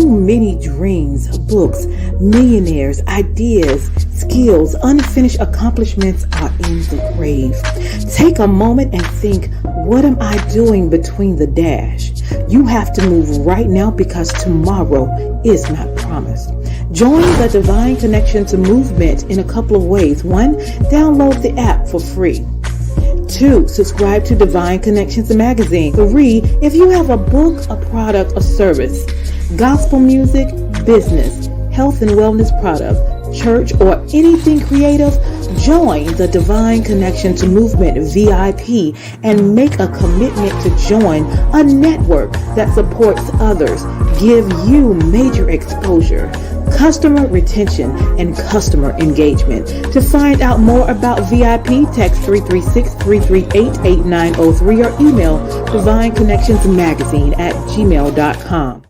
Too many dreams, books, millionaires, ideas, skills, unfinished accomplishments are in the grave. Take a moment and think, what am I doing between the dash? You have to move right now because tomorrow is not promised. Join the Divine Connections movement in a couple of ways. 1, download the app for free. 2, subscribe to Divine Connections magazine. 3, if you have a book, a product, a service, gospel music, business, health and wellness product, church, or anything creative, join the Divine Connections movement VIP and make a commitment to join a network that supports others, give you major exposure, customer retention, and customer engagement. To find out more about VIP, text 336-338-8903 or email divineconnectionsmagazine@gmail.com.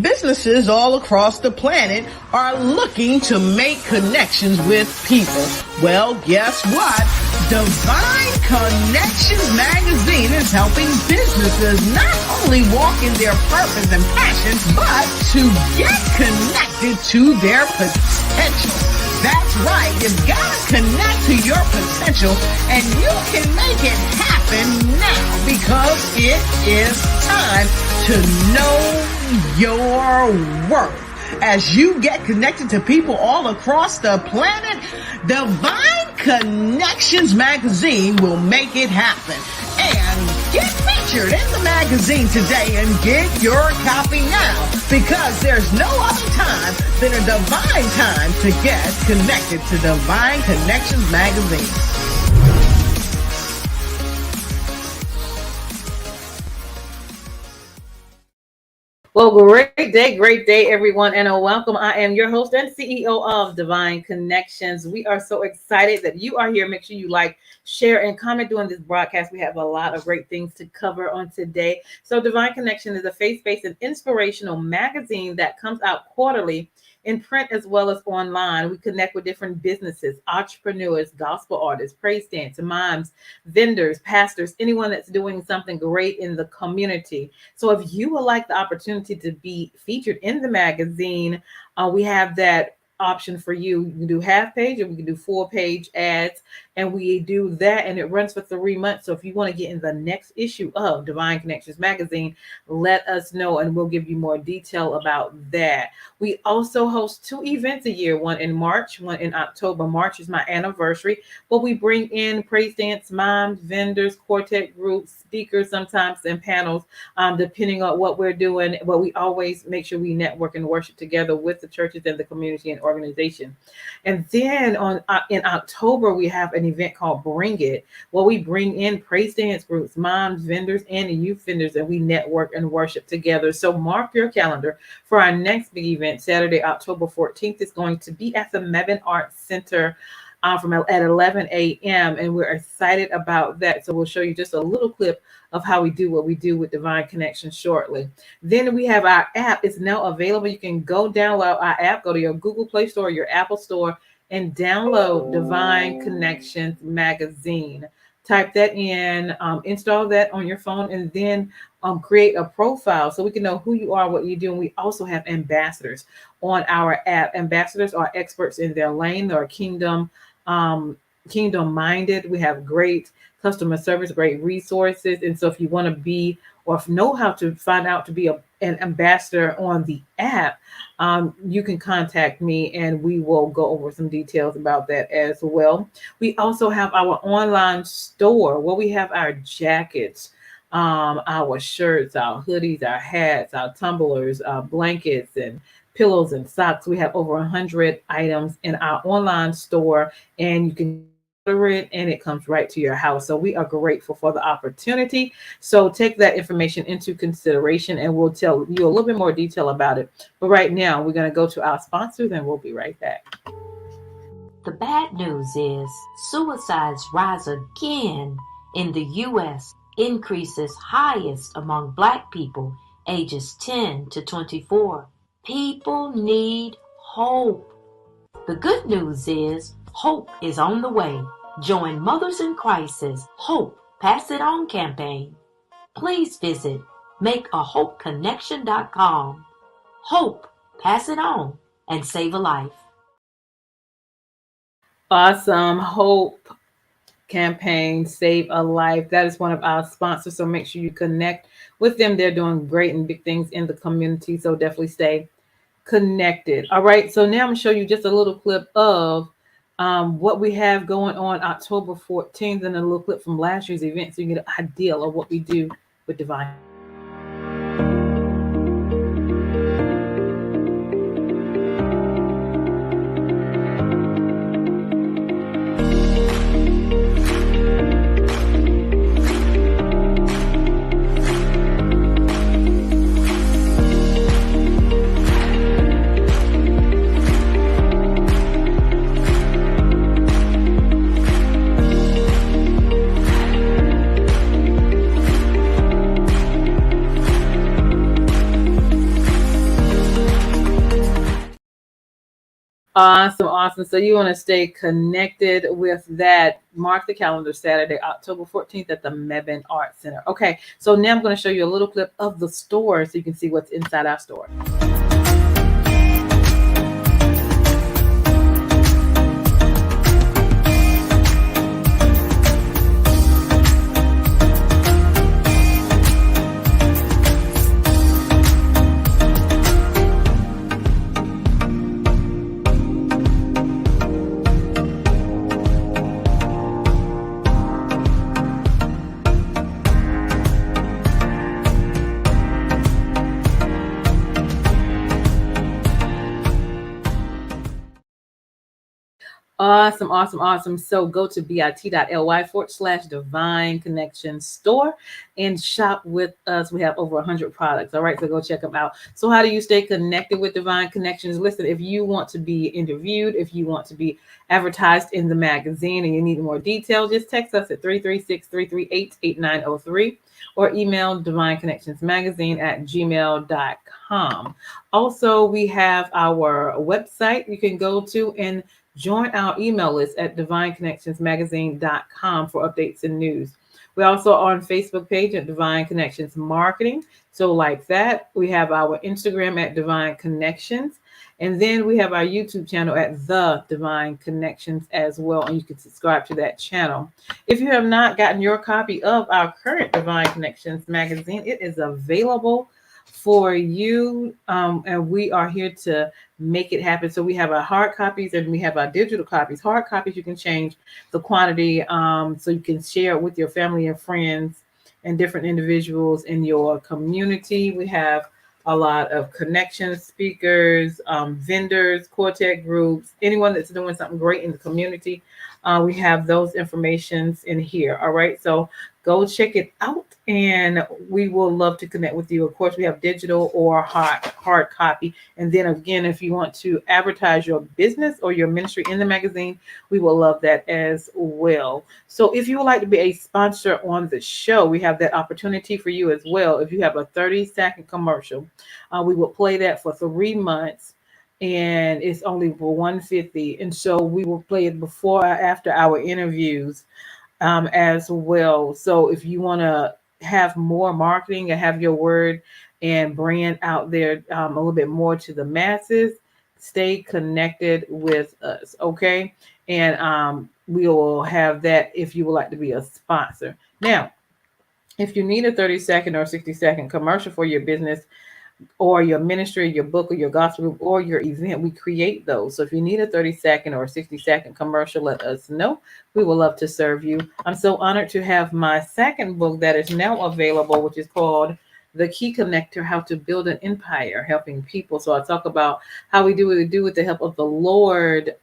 Businesses all across the planet are looking to make connections with people. Well, guess what? Divine Connections magazine is helping businesses not only walk in their purpose and passion, but to get connected to their potential. That's right. You've got to connect to your potential, and you can make it happen now because it is time to know your worth. As you get connected to people all across the planet, Divine Connections magazine will make it happen. And get featured in the magazine today and get your copy now, because there's no other time than a divine time to get connected to Divine Connections magazine. Well, great day, everyone, and a welcome. I am your host and CEO of Divine Connections. We are so excited that you are here. Make sure you like, share, and comment during this broadcast. We have a lot of great things to cover on today. So Divine Connection is a faith-based and inspirational magazine that comes out quarterly in print as well as online. We connect with different businesses, entrepreneurs, gospel artists, praise dancers, moms, vendors, pastors, anyone that's doing something great in the community. So if you would like the opportunity to be featured in the magazine, we have that option for you. You can do half page or we can do full page ads, and we do that, and it runs for 3 months. So if you want to get in the next issue of Divine Connections magazine, let us know and we'll give you more detail about that. We also host 2 events a year, one in March, one in October. March is my anniversary, but we bring in praise dance moms, vendors, quartet groups, speakers sometimes, and panels, depending on what we're doing. But we always make sure we network and worship together with the churches and the community and organization. And then in October, we have an event called Bring It, where we bring in praise dance groups, moms, vendors, and youth vendors, and we network and worship together. So mark your calendar for our next big event, Saturday, October 14th. It's going to be at the Mebane Arts Center at 11 a.m. And we're excited about that. So we'll show you just a little clip of how we do what we do with Divine Connections shortly. Then we have our app. It's now available. You can go download our app, go to your Google Play Store, your Apple Store, and download Divine Connections magazine. Type that in, install that on your phone, and then create a profile so we can know who you are, what you do. And we also have ambassadors on our app. Ambassadors are experts in their lane. They're kingdom minded. We have great customer service, great resources. And so if you want to be, or know how to find out to be an ambassador on the app, you can contact me and we will go over some details about that as well. We also have our online store where we have our jackets, our shirts, our hoodies, our hats, our tumblers, blankets, and pillows and socks. We have over 100 items in our online store, and you can order it and it comes right to your house. So we are grateful for the opportunity. So take that information into consideration and we'll tell you a little bit more detail about it. But right now we're going to go to our sponsors and we'll be right back. The bad news is suicides rise again in the U.S., increases highest among Black people ages 10 to 24. People need hope. The good news is hope is on the way. Join Mothers in Crisis Hope Pass It On campaign. Please visit makeahopeconnection.com. Hope, pass it on, and save a life. Awesome. Hope campaign, Save a Life. That is one of our sponsors. So make sure you connect with them. They're doing great and big things in the community. So definitely stay connected. All right. So now I'm going to show you just a little clip of what we have going on October 14th and a little clip from last year's event so you get an idea of what we do with Divine. Awesome, awesome. So you want to stay connected with that. Mark the calendar, Saturday, October 14th at the Mebane Art Center. Okay, so now I'm going to show you a little clip of the store so you can see what's inside our store. Awesome, awesome, awesome. So go to bit.ly/Divine Connection Store and shop with us. We have over 100 products. All right, so go check them out. So how do you stay connected with Divine Connections? Listen, if you want to be interviewed, if you want to be advertised in the magazine and you need more details, just text us at 336-338-8903 or email divineconnectionsmagazine@gmail.com. Also, we have our website you can go to and join our email list at divineconnectionsmagazine.com for updates and news. We're also on Facebook page at Divine Connections Marketing. So like that, we have our Instagram at Divine Connections. And then we have our YouTube channel at The Divine Connections as well. And you can subscribe to that channel. If you have not gotten your copy of our current Divine Connections magazine, it is available for you. And we are here to make it happen. So we have our hard copies and we have our digital copies. Hard copies, you can change the quantity so you can share it with your family and friends and different individuals in your community. We have a lot of connection speakers, vendors, quartet groups, anyone that's doing something great in the community. We have those informations in here. All right. So go check it out and we will love to connect with you. Of course, we have digital or hard copy. And then again, if you want to advertise your business or your ministry in the magazine, we will love that as well. So if you would like to be a sponsor on the show, we have that opportunity for you as well. If you have a 30-second commercial, we will play that for 3 months. And it's only for $150. And so we will play it before or after our interviews as well. So if you want to have more marketing and have your word and brand out there a little bit more to the masses, stay connected with us. Okay. And we will have that if you would like to be a sponsor. Now, if you need a 30-second or 60-second commercial for your business, or your ministry, your book, or your gospel group, or your event, we create those. So if you need a 30-second or 60-second commercial, let us know. We would love to serve you. I'm so honored to have my second book that is now available, which is called The Key Connector, How to Build an Empire, Helping People. So I talk about how we do what we do with the help of the Lord,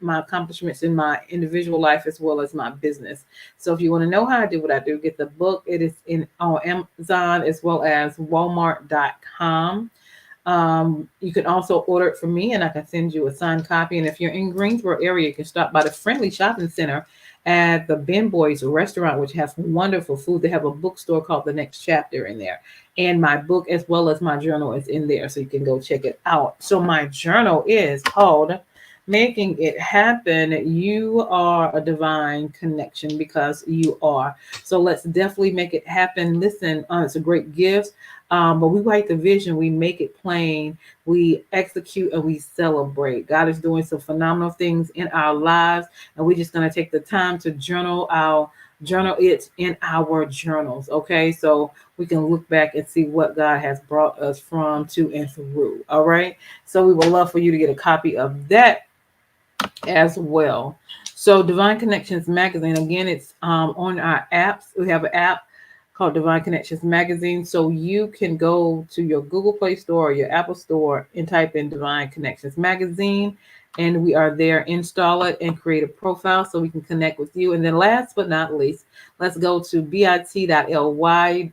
my accomplishments in my individual life as well as my business. So if you want to know how I do what I do, get the book. It is on Amazon as well as Walmart.com. You can also order it from me and I can send you a signed copy. And if you're in Greensboro area, you can stop by the Friendly Shopping Center at the Ben Boys restaurant, which has wonderful food. They have a bookstore called The Next Chapter in there. And my book, as well as my journal, is in there. So you can go check it out. So my journal is called Making It Happen. You are a divine connection because you are. So let's definitely make it happen. Listen, it's a great gift. But we write the vision, we make it plain, we execute, and we celebrate. God is doing some phenomenal things in our lives, and we're just going to take the time to journal it in our journals. Okay, so we can look back and see what God has brought us from, to, and through. All right, so we would love for you to get a copy of that as well. So Divine Connections Magazine, again, it's on our apps. We have an app called Divine Connections Magazine. So you can go to your Google Play Store or your Apple Store and type in Divine Connections Magazine. And we are there. Install it and create a profile so we can connect with you. And then last but not least, let's go to bit.ly/Divine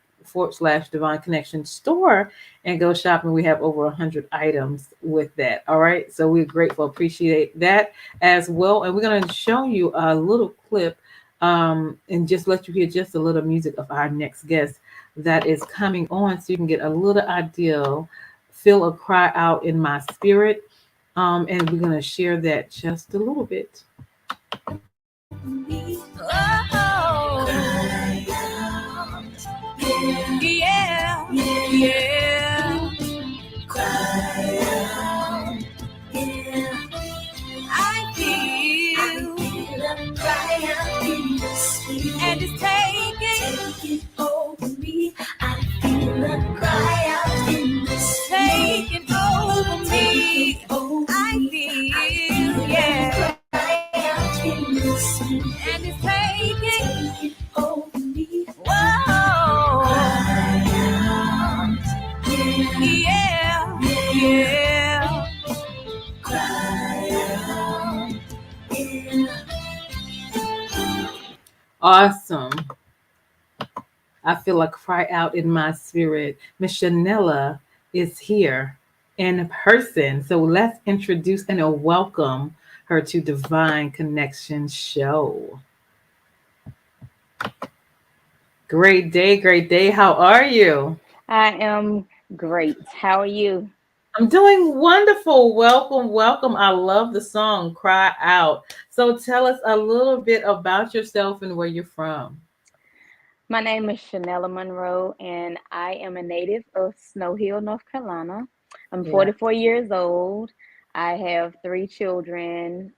Connection Store and go shopping. We have over 100 items with that. All right. So we're grateful, appreciate that as well. And we're going to show you a little clip and just let you hear just a little music of our next guest that is coming on so you can get a little idea, feel a cry out in my spirit. And we're going to share that just a little bit. Oh, yeah, yeah. Cry out, yeah. I feel a cry out in the spirit, and it's taking over me. I feel a cry out in the spirit, taking over me. I feel, yeah, cry out in the spirit, and it's taking over me. Whoa, cry out, yeah, yeah, yeah. Cry out, yeah. Awesome. I feel a cry out in my spirit. Miss Chanella is here in person. So let's introduce and welcome her to Divine Connection Show. Great day, great day. How are you? I am great. How are you? I'm doing wonderful. Welcome, welcome. I love the song Cry Out. So tell us a little bit about yourself and where you're from. My name is Chanella Monroe, and I am a native of Snow Hill, North Carolina. I'm Yeah. 44 years old. I have three children,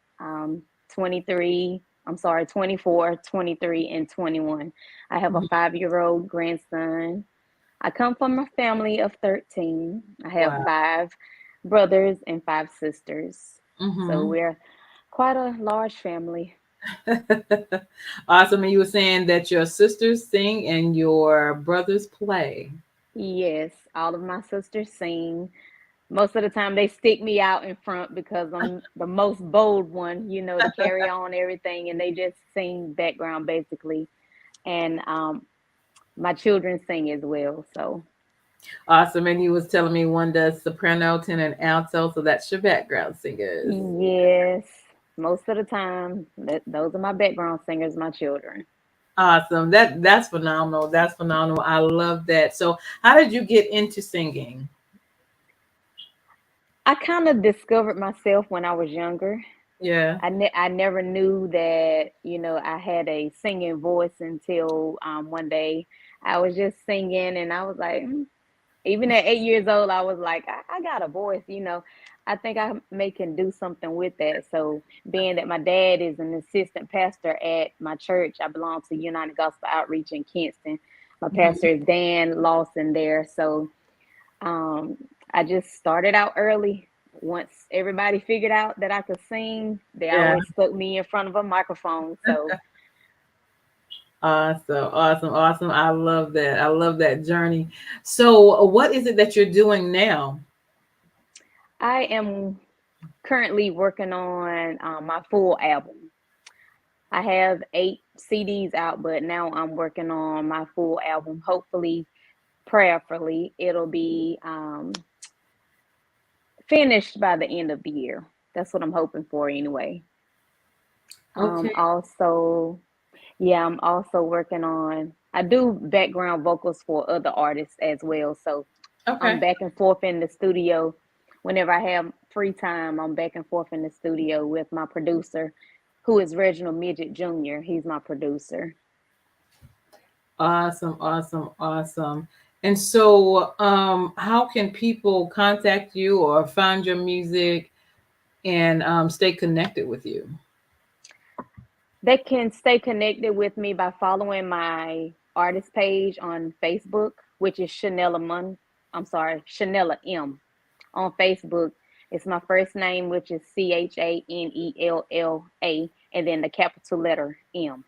23, I'm sorry, 24, 23, and 21. I have a Mhm. 5-year-old grandson. I come from a family of 13. I have Wow. 5 brothers and 5 sisters. So Hmm. we're quite a large family. Awesome. And you were saying that your sisters sing and your brothers play. Yes, all of my sisters sing. Most of the time, they stick me out in front because I'm the most bold one, to carry on everything, and they just sing background basically. And my children sing as well. So, Awesome. And you was telling me one does soprano, tenor, and alto. So that's your background singers. yes, most of the time, those are my background singers, my children. Awesome. That's phenomenal. That's phenomenal. I love that. So how did you get into singing? I kind of discovered myself when I was younger. Yeah. I never knew that, I had a singing voice until one day I was just singing and I was like, even at 8 years old, I was like, I got a voice. I think I may can do something with that. So being that my dad is an assistant pastor at my church, I belong to United Gospel Outreach in Kinston. My pastor Mhm. is Dan Lawson there. So um, I just started out early. Once everybody figured out that I could sing, they Yeah. always stuck me in front of a microphone. So Awesome. Awesome. Awesome. I love that. I love that journey. So what is it that you're doing now? I am currently working on my full album. I have 8 CDs out, but now I'm working on my full album. Hopefully, prayerfully, it'll be finished by the end of the year. That's what I'm hoping for anyway. Okay. Also, yeah, I'm also working on, I do background vocals for other artists as well. So I'm Okay. back and forth in the studio. Whenever I have free time, I'm back and forth in the studio with my producer, who is Reginald Midget Jr. He's my producer. Awesome, awesome, awesome. And so, how can people contact you or find your music and stay connected with you? They can stay connected with me by following my artist page on Facebook, which is Chanella M on Facebook. It's my first name, which is Chanella, and then the capital letter M.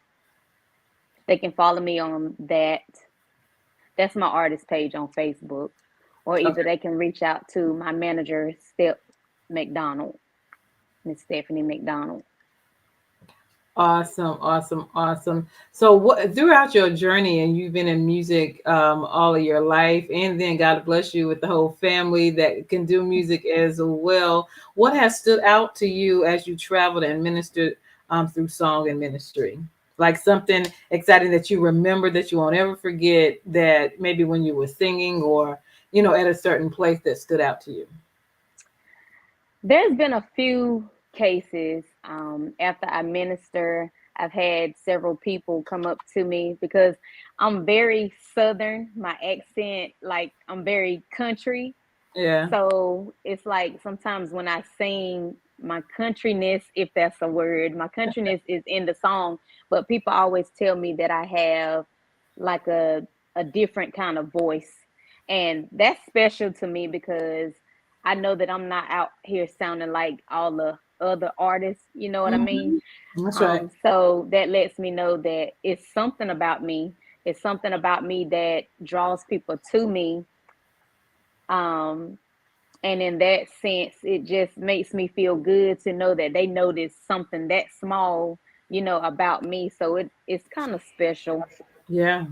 They can follow me on that. That's my artist page on Facebook. Or Okay. either they can reach out to my manager, McDonald, Miss Stephanie McDonald. Awesome, awesome, awesome. So, what throughout your journey, and you've been in music all of your life, and then God bless you with the whole family that can do music as well. What has stood out to you as you traveled and ministered through song and ministry? Like something exciting that you remember that you won't ever forget, that maybe when you were singing or at a certain place that stood out to you. There's been a few cases after I minister. I've had several people come up to me because I'm very southern. My accent, like I'm very country. Yeah. So it's like sometimes when I sing, my countryness, if that's a word, my countryness is in the song, but people always tell me that I have like a different kind of voice. And that's special to me because I know that I'm not out here sounding like all the other artists, you know what I mean? Hmm. That's right. So that lets me know that it's something about me. It's something about me that draws people to me. Um, and in that sense, it just makes me feel good to know that they notice something that small, about me. So it's kind of special. Yeah.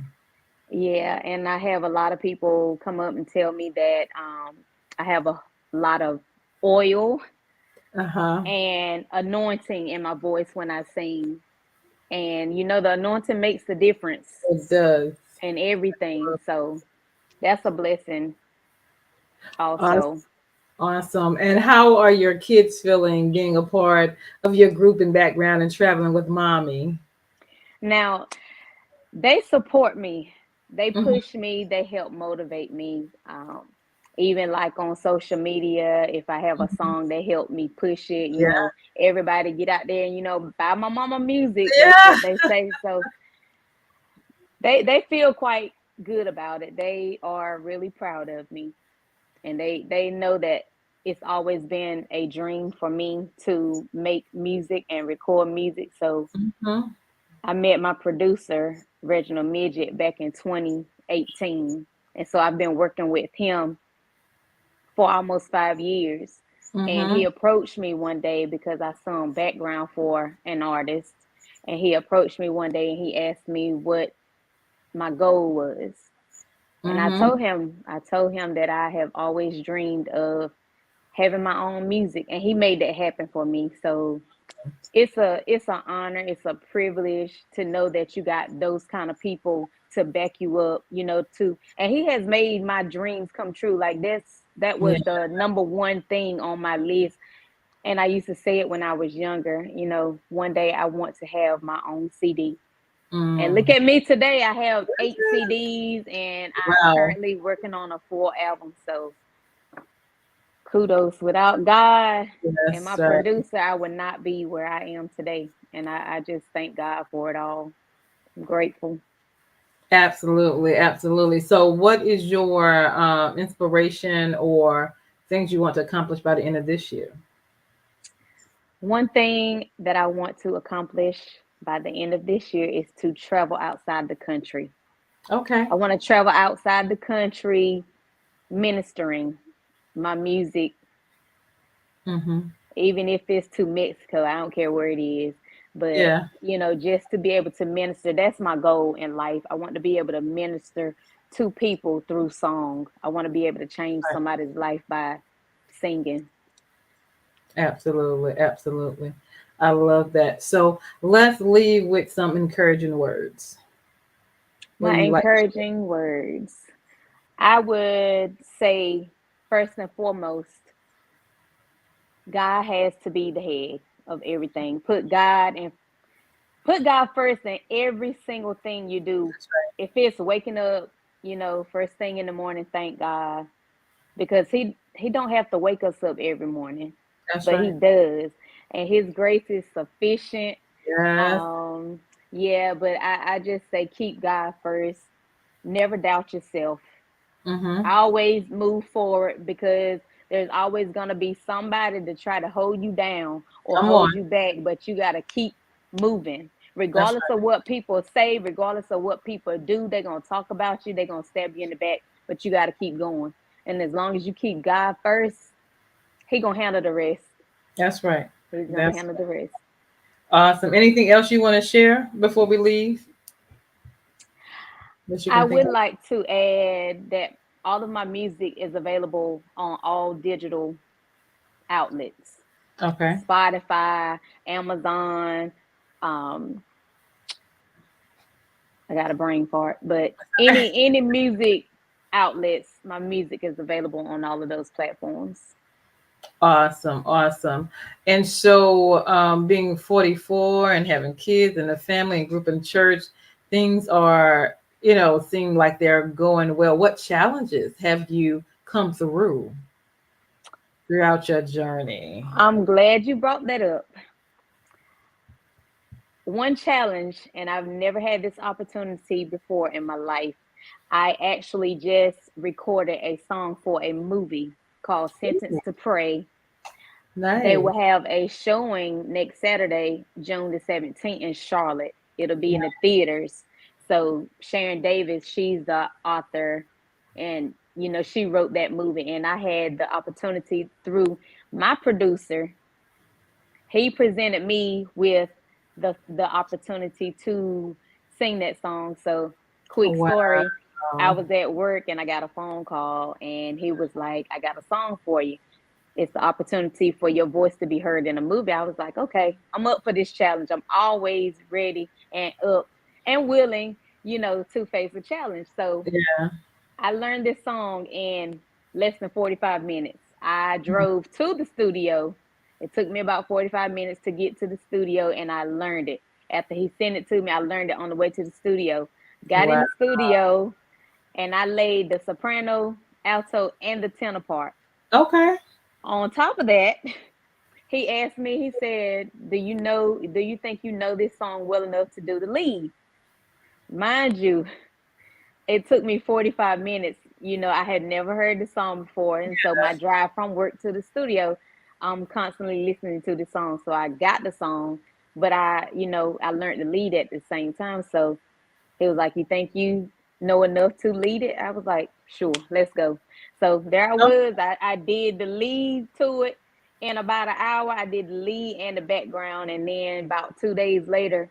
Yeah. And I have a lot of people come up and tell me that I have a lot of oil Uh huh. and anointing in my voice when I sing. And the anointing makes the difference It does. in everything. So that's a blessing Awesome. also. Awesome. And how are your kids feeling being a part of your group and background and traveling with mommy? Now, they support me. They Hmm. push me. They help motivate me. Even like on social media, if I have a song, they help me push it. Yeah. Everybody get out there and buy my mama music. That's Yeah. what they say. So they feel quite good about it. They are really proud of me, and they know that it's always been a dream for me to make music and record music. So Hmm. I met my producer, Reginald Midget, back in 2018. And so I've been working with him for almost 5 years. And he Hmm. approached me one day because I sung background for an artist. And he approached me one day and he asked me what my goal was. And Hmm. I told him that I have always dreamed of having my own music. And he made that happen for me. So it's an honor, it's a privilege to know that you got those kind of people to back you up, too. And he has made my dreams come true. Like that Yeah. was the number one thing on my list. And I used to say it when I was younger, one day I want to have my own CD. And look Mm. at me today, I have 8 CDs and I'm Wow. currently working on a full album. So kudos. Without God and my Yes, right. producer, I would not be where I am today. And I just thank God for it all. I'm grateful. Absolutely, absolutely. So, what is your inspiration or things you want to accomplish by the end of this year? One thing that I want to accomplish by the end of this year is to travel outside the country. Okay. I want to travel outside the country ministering my music, Hmm. even if it's to Mexico. I don't care where it is. But, Yeah. just to be able to minister, that's my goal in life. I want to be able to minister to people through song. I want to be able to change Right. somebody's life by singing. Absolutely, absolutely. I love that. So let's leave with some encouraging words. What My do you like? encouraging words. I would say, first and foremost, God has to be the head of everything. Put God first in every single thing you do. That's right. If it's waking up, first thing in the morning, thank God, because he don't have to wake us up every morning, That's but he right. does, and his grace is sufficient. Yes. um yeah, but I just say keep God first. Never doubt yourself. Mm-hmm. Always move forward, because there's always going to be somebody to try to hold you down or Come on. hold you back, but you got to keep moving That's regardless right. of what people say, regardless of what people do. They're going to talk about you, they're going to stab you in the back, but you got to keep going. And as long as you keep God first, he going to handle the rest. That's right. He's going to That's handle the rest. awesome. Anything else you want to share before we leave that you I can think would of? like to add that all of my music is available on all digital outlets: Okay. Spotify, Amazon. Um, I got a brain fart, but any music outlets, my music is available on all of those platforms. Awesome, awesome. And so, being 44 and having kids and a family and group in church, things are, seem like they're going well. What challenges have you come through throughout your journey? I'm glad you brought that up. One challenge, and I've never had this opportunity before in my life. I actually just recorded a song for a movie called Sentence Ooh, to Pray. They nice. will have a showing next Saturday, June the 17th, in Charlotte. It'll be in the theaters. So Sharon Davis, she's the author, and she wrote that movie. And I had the opportunity through my producer. He presented me with the opportunity to sing that song. So, quick Wow. story. I was at work and I got a phone call, and he was like, I got a song for you. It's the opportunity for your voice to be heard in a movie. I was like, okay, I'm up for this challenge. I'm always ready and up and willing, to face a challenge. So Yeah. I learned this song in less than 45 minutes. I drove to the studio. It took me about 45 minutes to get to the studio, and I learned it. After he sent it to me, I learned it on the way to the studio. Got in Wow. the studio, and I laid the soprano, alto, and the tenor part. Okay. On top of that, he asked me, he said, do you think you know this song well enough to do the lead? Mind you, it took me 45 minutes. I had never heard the song before. And so my drive from work to the studio, I'm constantly listening to the song. So I got the song, but I learned the lead at the same time. So he was like, you think you know enough to lead it? I was like, sure, let's go. So there I Oh, was. I did the lead to it in about an hour. I did the lead and the background. And then about 2 days later,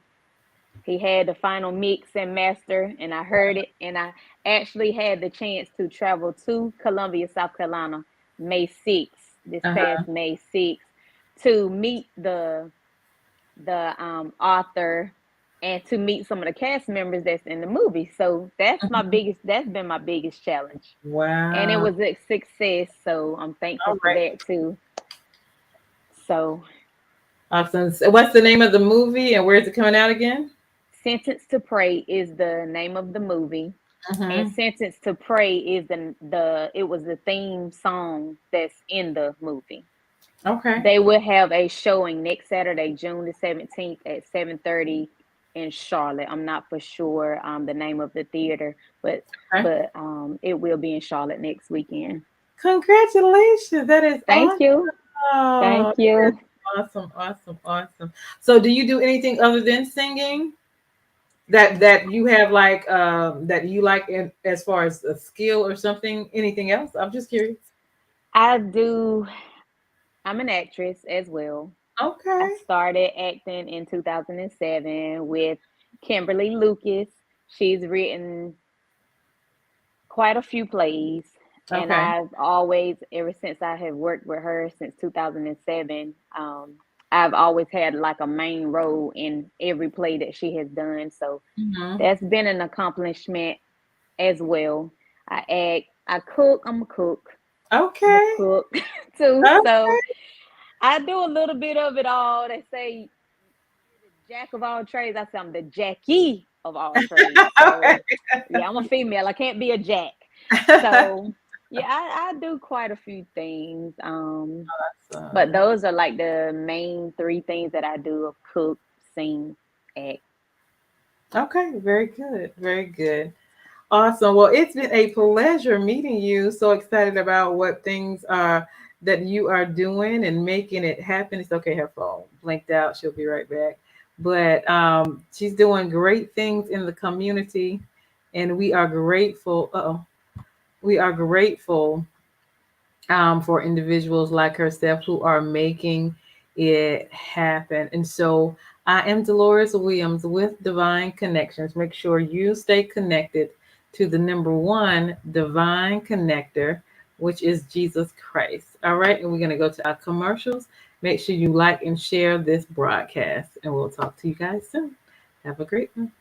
he had the final mix and master, and I heard it. And I actually had the chance to travel to Columbia, South Carolina, May 6th, this uh-huh. past May 6th, to meet the author and to meet some of the cast members that's in the movie. So that's been my biggest challenge. And it Wow. was a success. So I'm thankful All for right. that too. So Awesome. So what's the name of the movie and where is it coming out again? Sentence to Pray is the name of the movie. And Mm-hmm. Sentence to Pray is it was the theme song that's in the movie. Okay. They will have a showing next Saturday, June the 17th at 7:30 in Charlotte. I'm not for sure the name of the theater, but Okay. it will be in Charlotte next weekend. Congratulations. That is Thank awesome. you. Thank That is you. awesome. Awesome. Awesome. So do you do anything other than singing that you have like that you like in as far as a skill or something? Anything else? I'm just curious. I do I'm an actress as well. I Okay. started acting in 2007 with Kimberly Lucas. She's written quite a few plays. And Okay. I've always, ever since I have worked with her since 2007, I've always had like a main role in every play that she has done. So Hmm. that's been an accomplishment as well. I act, I cook, I'm a cook. I'm a Okay. cook too. Okay. So I do a little bit of it all. They say you're the jack of all trades. I say I'm the Jackie of all trades. So yeah, I'm a female. I can't be a jack. Okay. So yeah, I do quite a few things. But Awesome. those are like the main three things that I do: of cook, sing, act. Okay, very good. Very good. Awesome. Well, it's been a pleasure meeting you. So excited about what things are that you are doing and making it happen. It's okay, her phone blinked out. She'll be right back. But she's doing great things in the community, and we are grateful. We are grateful for individuals like herself who are making it happen. And so I am Deloris Williams with Divine Connections. Make sure you stay connected to the number one divine connector, which is Jesus Christ. All right. And we're going to go to our commercials. Make sure you like and share this broadcast, and we'll talk to you guys soon. Have a great one.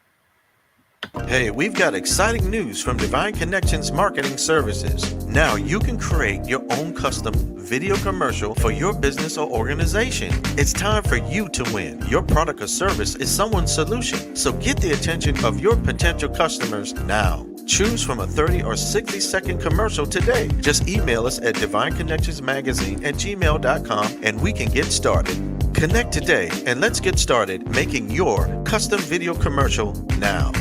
Hey, we've got exciting news from Divine Connections Marketing Services. Now you can create your own custom video commercial for your business or organization. It's time for you to win. Your product or service is someone's solution, so get the attention of your potential customers now. Choose from a 30 or 60-second commercial today. Just email us at divineconnectionsmagazine@gmail.com and we can get started. Connect today and let's get started making your custom video commercial now.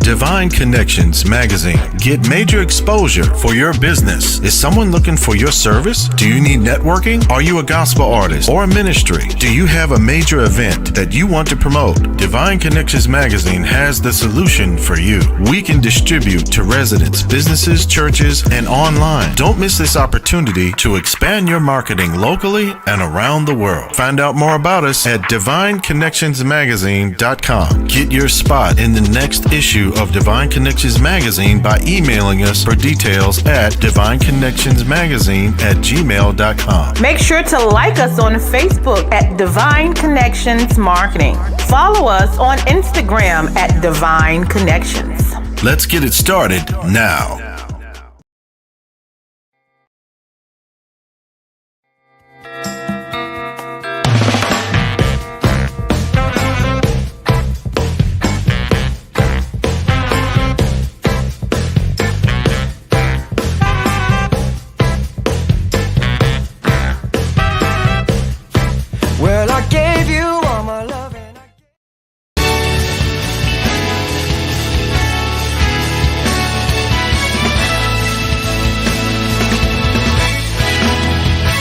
Divine Connections Magazine. Get major exposure for your business. Is someone looking for your service? Do you need networking? Are you a gospel artist or a ministry? Do you have a major event that you want to promote? Divine Connections Magazine has the solution for you. We can distribute to residents, businesses, churches, and online. Don't miss this opportunity to expand your marketing locally and around the world. Find out more about us at divineconnectionsmagazine.com. Get your spot in the next issue of Divine Connections Magazine by emailing us for details at divineconnectionsmagazine@gmail.com. Make sure to like us on Facebook at Divine Connections Marketing. Follow us on Instagram at Divine Connections. Let's get it started now.